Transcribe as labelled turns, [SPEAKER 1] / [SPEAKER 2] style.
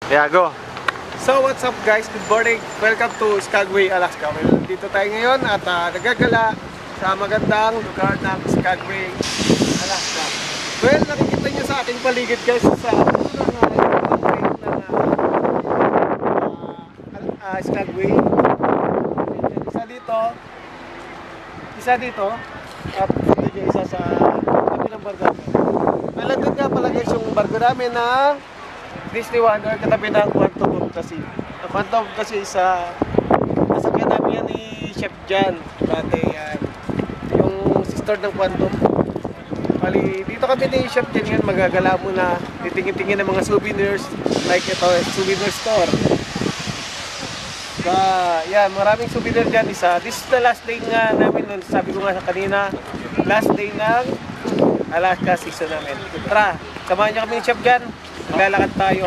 [SPEAKER 1] Yeah, go.
[SPEAKER 2] So what's up guys, good morning. Welcome to Skagway, Alaska. Well, dito tayo ngayon at nagagala sa magandang lugar ng Skagway, Alaska. Well, nakikita nyo sa ating paligid guys sa Skagway. Isa dito at dito isa sa tabi ng barko. Well, ito nga pala guys yung barko namin na Disney Wonder katabi ng Quantum kasi. Ang Quantum kasi isa nasakyan namin yan ni Chef Jan. Dati yan. Yung sister ng Quantum. Bali, dito kami ni Chef Jan yan. Magagala muna. Titingin-tingin ng mga souvenirs. Like ito, souvenir store. Yan, maraming souvenir dyan. This is the last day nga namin. Sabi ko nga sa kanina, last day ng Alaska season namin. Tara, samahan niyo kami ni Chef Jan. Maglalakad tayo.